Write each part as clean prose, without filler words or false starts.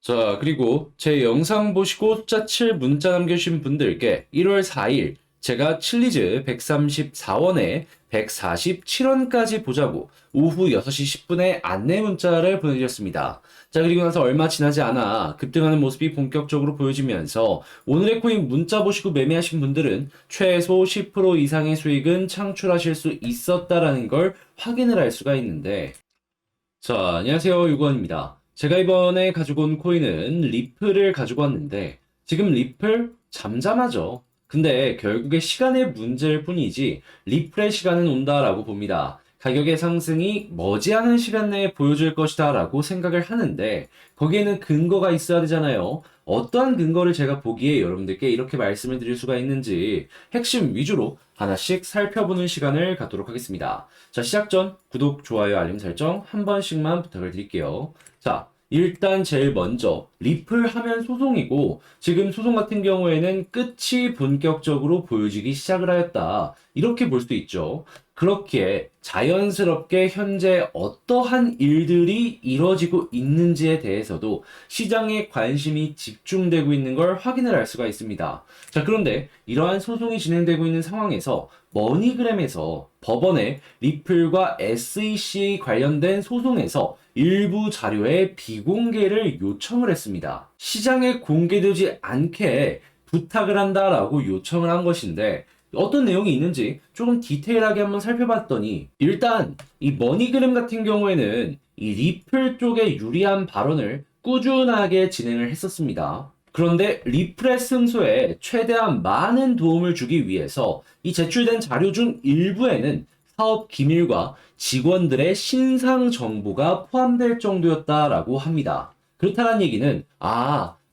자, 그리고 제 영상 보시고 숫자 7 문자 남겨주신 분들께 1월 4일 제가 칠리즈 134원에 147원까지 보자고 오후 6시 10분에 안내 문자를 보내드렸습니다. 자, 그리고 나서 얼마 지나지 않아 급등하는 모습이 본격적으로 보여지면서 오늘의 코인 문자 보시고 매매하신 분들은 최소 10% 이상의 수익은 창출하실 수 있었다라는 걸 확인을 할 수가 있는데, 자, 안녕하세요. 유건입니다. 제가 이번에 가지고 온 코인은 리플을 가지고 왔는데, 지금 리플 잠잠하죠. 근데 결국에 시간의 문제일 뿐이지, 리플의 시간은 온다라고 봅니다. 가격의 상승이 머지않은 시간 내에 보여줄 것이다 라고 생각을 하는데, 거기에는 근거가 있어야 되잖아요. 어떠한 근거를 제가 보기에 여러분들께 이렇게 말씀을 드릴 수가 있는지 핵심 위주로 하나씩 살펴보는 시간을 갖도록 하겠습니다. 자, 시작 전 구독, 좋아요, 알림 설정 한 번씩만 부탁을 드릴게요. 자, 일단 제일 먼저 리플 하면 소송이고, 지금 소송 같은 경우에는 끝이 본격적으로 보여지기 시작을 하였다, 이렇게 볼 수도 있죠. 그렇기에 자연스럽게 현재 어떠한 일들이 이뤄지고 있는지에 대해서도 시장의 관심이 집중되고 있는 걸 확인을 할 수가 있습니다. 자, 그런데 이러한 소송이 진행되고 있는 상황에서 머니그램에서 법원에 리플과 SEC 관련된 소송에서 일부 자료의 비공개를 요청을 했습니다. 시장에 공개되지 않게 부탁을 한다라고 요청을 한 것인데, 어떤 내용이 있는지 조금 디테일하게 한번 살펴봤더니, 일단 이 머니그램 같은 경우에는 이 리플 쪽에 유리한 발언을 꾸준하게 진행을 했었습니다. 그런데 리플의 승소에 최대한 많은 도움을 주기 위해서 이 제출된 자료 중 일부에는 사업 기밀과 직원들의 신상 정보가 포함될 정도였다라고 합니다. 그렇다는 얘기는,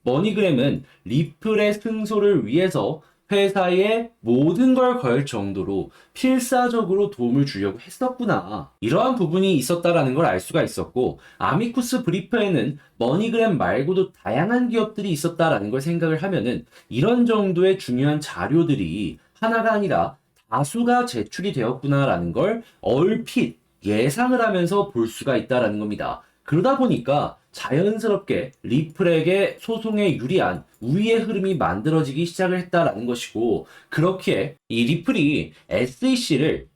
머니그램은 리플의 승소를 위해서 회사의 모든 걸 걸 정도로 필사적으로 도움을 주려고 했었구나, 이러한 부분이 있었다라는 걸 알 수가 있었고, 아미쿠스 브리프에는 머니그램 말고도 다양한 기업들이 있었다라는 걸 생각을 하면은 이런 정도의 중요한 자료들이 하나가 아니라 다수가 제출이 되었구나라는 걸 얼핏 예상을 하면서 볼 수가 있다라는 겁니다. 그러다 보니까 자연스럽게 리플에게 소송에 유리한 우위의 흐름이 만들어지기 시작을 했다라는 것이고, 그렇기에 이 리플이 SEC를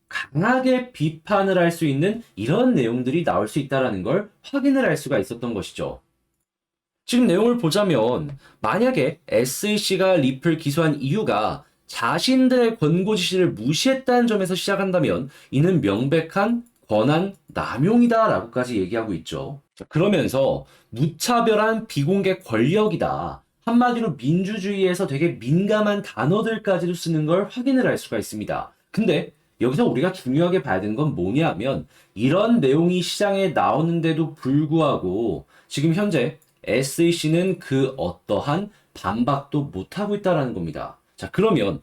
강하게 비판을 할 수 있는 이런 내용들이 나올 수 있다라는 걸 확인을 할 수가 있었던 것이죠. 지금 내용을 보자면, 만약에 SEC가 리플 기소한 이유가 자신들의 권고 지시를 무시했다는 점에서 시작한다면 이는 명백한 권한 남용이다라고까지 얘기하고 있죠. 자, 그러면서 무차별한 비공개 권력이다, 한마디로 민주주의에서 되게 민감한 단어들까지도 쓰는 걸 확인을 할 수가 있습니다. 근데 여기서 우리가 중요하게 봐야 되는 건 뭐냐면, 이런 내용이 시장에 나오는데도 불구하고 지금 현재 SEC는 그 어떠한 반박도 못하고 있다라는 겁니다. 자, 그러면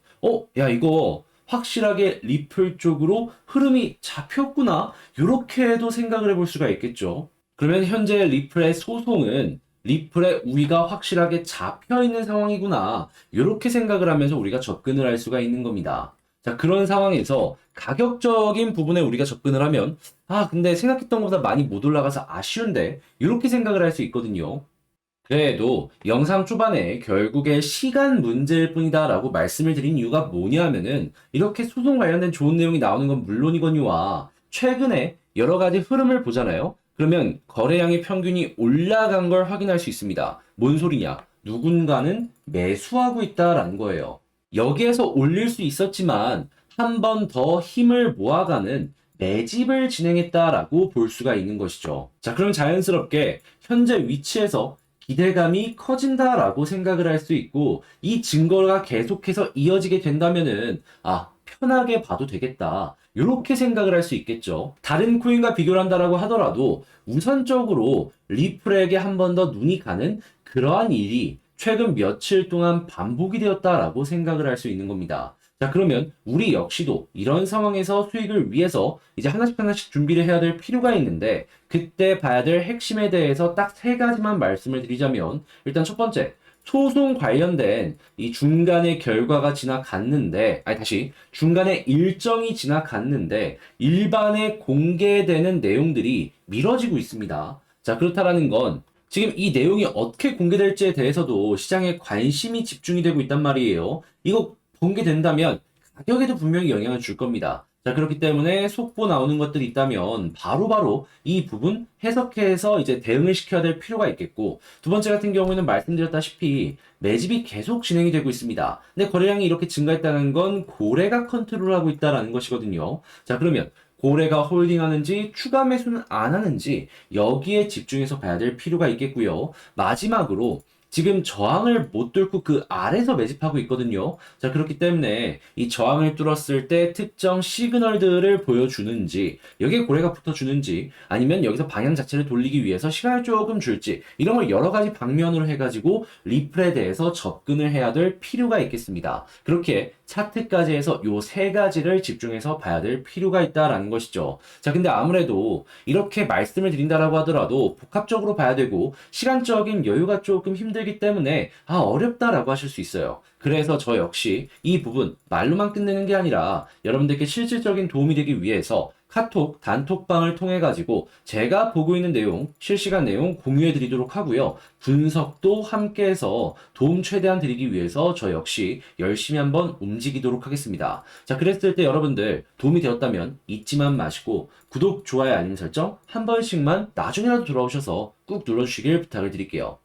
야, 이거 확실하게 리플 쪽으로 흐름이 잡혔구나, 이렇게도 생각을 해볼 수가 있겠죠. 그러면 현재 리플의 소송은 리플의 우위가 확실하게 잡혀 있는 상황이구나, 이렇게 생각을 하면서 우리가 접근을 할 수가 있는 겁니다. 자, 그런 상황에서 가격적인 부분에 우리가 접근을 하면, 근데 생각했던 것보다 많이 못 올라가서 아쉬운데, 이렇게 생각을 할 수 있거든요. 그래도 영상 초반에 결국에 시간 문제일 뿐이다 라고 말씀을 드린 이유가 뭐냐면은, 이렇게 소송 관련된 좋은 내용이 나오는 건 물론이거니와 최근에 여러 가지 흐름을 보잖아요. 그러면 거래량의 평균이 올라간 걸 확인할 수 있습니다. 뭔 소리냐? 누군가는 매수하고 있다라는 거예요. 여기에서 올릴 수 있었지만 한 번 더 힘을 모아가는 매집을 진행했다라고 볼 수가 있는 것이죠. 자, 그럼 자연스럽게 현재 위치에서 기대감이 커진다라고 생각을 할 수 있고, 이 증거가 계속해서 이어지게 된다면은 편하게 봐도 되겠다, 이렇게 생각을 할 수 있겠죠. 다른 코인과 비교를 한다라고 하더라도 우선적으로 리플에게 한 번 더 눈이 가는 그러한 일이 최근 며칠 동안 반복이 되었다라고 생각을 할 수 있는 겁니다. 자, 그러면 우리 역시도 이런 상황에서 수익을 위해서 이제 하나씩 하나씩 준비를 해야 될 필요가 있는데, 그때 봐야 될 핵심에 대해서 딱 세 가지만 말씀을 드리자면, 일단 첫 번째, 소송 관련된 이 중간에 결과가 지나갔는데, 중간에 일정이 지나갔는데 일반에 공개되는 내용들이 미뤄지고 있습니다. 자, 그렇다라는 건 지금 이 내용이 어떻게 공개될지에 대해서도 시장에 관심이 집중이 되고 있단 말이에요. 이거 공개된다면 가격에도 분명히 영향을 줄 겁니다. 자, 그렇기 때문에 속보 나오는 것들이 있다면 바로바로 이 부분 해석해서 이제 대응을 시켜야 될 필요가 있겠고, 두 번째 같은 경우에는 말씀드렸다시피 매집이 계속 진행이 되고 있습니다. 근데 거래량이 이렇게 증가했다는 건 고래가 컨트롤하고 있다는 것이거든요. 자, 그러면 고래가 홀딩하는지 추가 매수는 안 하는지 여기에 집중해서 봐야 될 필요가 있겠고요. 마지막으로 지금 저항을 못 뚫고 그 아래서 매집하고 있거든요. 자, 그렇기 때문에 이 저항을 뚫었을 때 특정 시그널들을 보여주는지, 여기에 고래가 붙어주는지, 아니면 여기서 방향 자체를 돌리기 위해서 시간을 조금 줄지, 이런 걸 여러 가지 방면으로 해가지고 리플에 대해서 접근을 해야 될 필요가 있겠습니다. 그렇게 차트까지 해서 요 세 가지를 집중해서 봐야 될 필요가 있다라는 것이죠. 자, 근데 아무래도 이렇게 말씀을 드린다라고 하더라도 복합적으로 봐야 되고 시간적인 여유가 조금 힘들기 때문에 어렵다라고 하실 수 있어요. 그래서 저 역시 이 부분 말로만 끝내는 게 아니라 여러분들께 실질적인 도움이 되기 위해서 카톡 단톡방을 통해 가지고 제가 보고 있는 내용, 실시간 내용 공유해 드리도록 하고요. 분석도 함께해서 도움 최대한 드리기 위해서 저 역시 열심히 한번 움직이도록 하겠습니다. 자, 그랬을 때 여러분들 도움이 되었다면 잊지만 마시고 구독, 좋아요, 알림 설정 한 번씩만 나중에라도 돌아오셔서 꾹 눌러주시길 부탁을 드릴게요.